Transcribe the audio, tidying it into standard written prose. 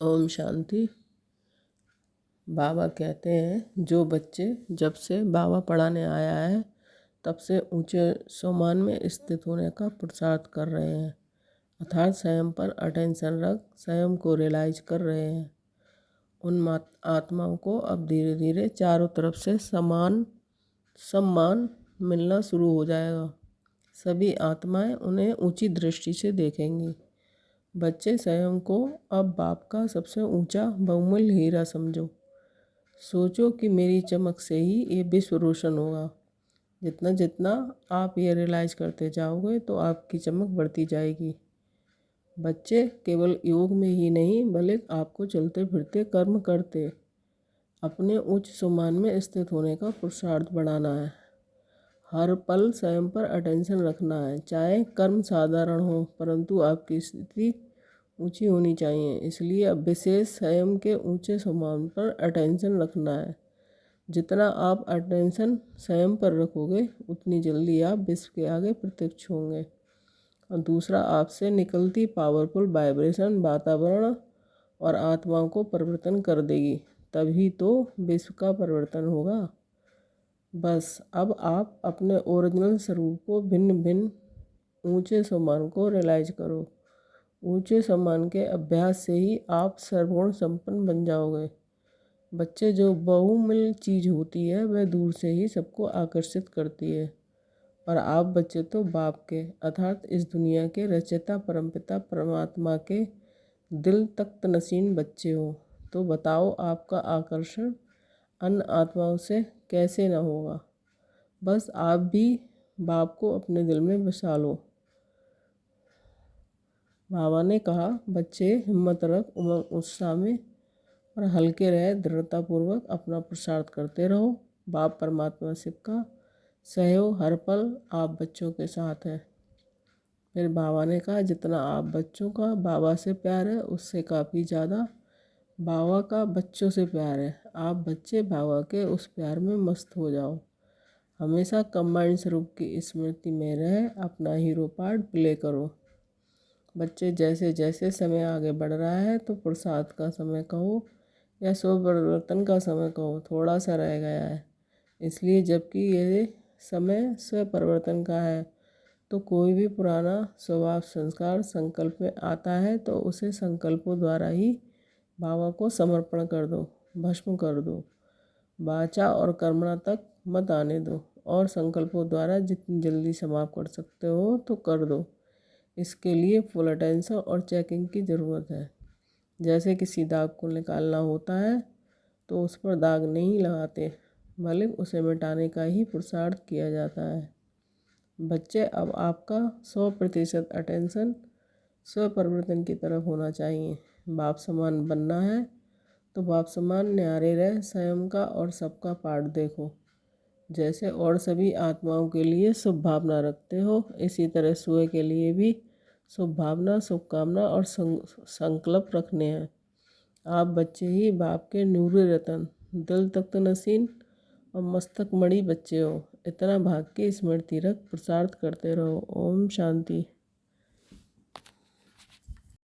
ओम शांति। बाबा कहते हैं जो बच्चे जब से बाबा पढ़ाने आया है तब से ऊंचे सोमान में स्थित होने का पुरुषार्थ कर रहे हैं, अर्थात स्वयं पर अटेंशन रख स्वयं को रियलाइज कर रहे हैं। उन आत्माओं को अब धीरे धीरे चारों तरफ से सम्मान मिलना शुरू हो जाएगा। सभी आत्माएं उन्हें ऊंची दृष्टि से देखेंगी। बच्चे स्वयं को अब बाप का सबसे ऊंचा बहुमूल्य हीरा समझो। सोचो कि मेरी चमक से ही ये विश्व रोशन होगा। जितना जितना आप ये रियलाइज करते जाओगे तो आपकी चमक बढ़ती जाएगी। बच्चे केवल योग में ही नहीं बल्कि आपको चलते फिरते कर्म करते अपने उच्च सम्मान में स्थित होने का पुरुषार्थ बढ़ाना है। हर पल स्वयं पर अटेंशन रखना है, चाहे कर्म साधारण हो परंतु आपकी स्थिति ऊंची होनी चाहिए। इसलिए अब विशेष स्वयं के ऊंचे सम्मान पर अटेंशन रखना है। जितना आप अटेंशन स्वयं पर रखोगे उतनी जल्दी आप विश्व के आगे प्रत्यक्ष होंगे। और दूसरा, आपसे निकलती पावरफुल वाइब्रेशन वातावरण और आत्माओं को परिवर्तन कर देगी, तभी तो विश्व का परिवर्तन होगा। बस अब आप अपने ओरिजिनल स्वरूप को भिन्न भिन्न ऊंचे सम्मान को रियलाइज करो। ऊंचे सम्मान के अभ्यास से ही आप सर्वगुण संपन्न बन जाओगे। बच्चे, जो बहुमूल्य चीज़ होती है वह दूर से ही सबको आकर्षित करती है, और आप बच्चे तो बाप के अर्थात इस दुनिया के रचयिता परमपिता परमात्मा के दिल तख्त नशीन बच्चे हो। तो बताओ आपका आकर्षण अन्य आत्माओं से कैसे न होगा। बस आप भी बाप को अपने दिल में बसा लो। बाबा ने कहा, बच्चे हिम्मत रख, उमंग उत्साह में और हल्के रहे, दृढ़तापूर्वक अपना पुरुषार्थ करते रहो। बाप परमात्मा शिव का सहयोग हर पल आप बच्चों के साथ है। फिर बाबा ने कहा, जितना आप बच्चों का बाबा से प्यार है उससे काफ़ी ज़्यादा बाबा का बच्चों से प्यार है। आप बच्चे बाबा के उस प्यार में मस्त हो जाओ। हमेशा कंबाइंड स्वरूप की स्मृति में रह अपना हीरो पार्ट प्ले करो। बच्चे, जैसे जैसे समय आगे बढ़ रहा है तो पुरुषार्थ का समय कहो या स्व परिवर्तन का समय कहो थोड़ा सा रह गया है। इसलिए जबकि ये समय स्व परिवर्तन का है तो कोई भी पुराना स्वभाव संस्कार संकल्प में आता है तो उसे संकल्पों द्वारा ही बाबा को समर्पण कर दो, भस्म कर दो। वाचा और कर्मणा तक मत आने दो, और संकल्पों द्वारा जितनी जल्दी समाप्त कर सकते हो तो कर दो। इसके लिए फुल अटेंशन और चेकिंग की ज़रूरत है। जैसे किसी दाग को निकालना होता है तो उस पर दाग नहीं लगाते बल्कि उसे मिटाने का ही पुरुषार्थ किया जाता है। बच्चे, अब आपका 100% अटेंशन स्व परिवर्तन की तरफ होना चाहिए। बाप समान बनना है तो बाप समान न्यारे रह स्वयं का और सबका पार्ट देखो। जैसे और सभी आत्माओं के लिए शुभ भावना रखते हो, इसी तरह स्वयं के लिए भी शुभ भावना, शुभकामना और संकल्प रखने हैं। आप बच्चे ही बाप के नूरी रतन, दिल तख्त नशीन और मस्तक मणि बच्चे हो। इतना भाग की स्मृति रख पुरुषार्थ करते रहो। ओम शांति।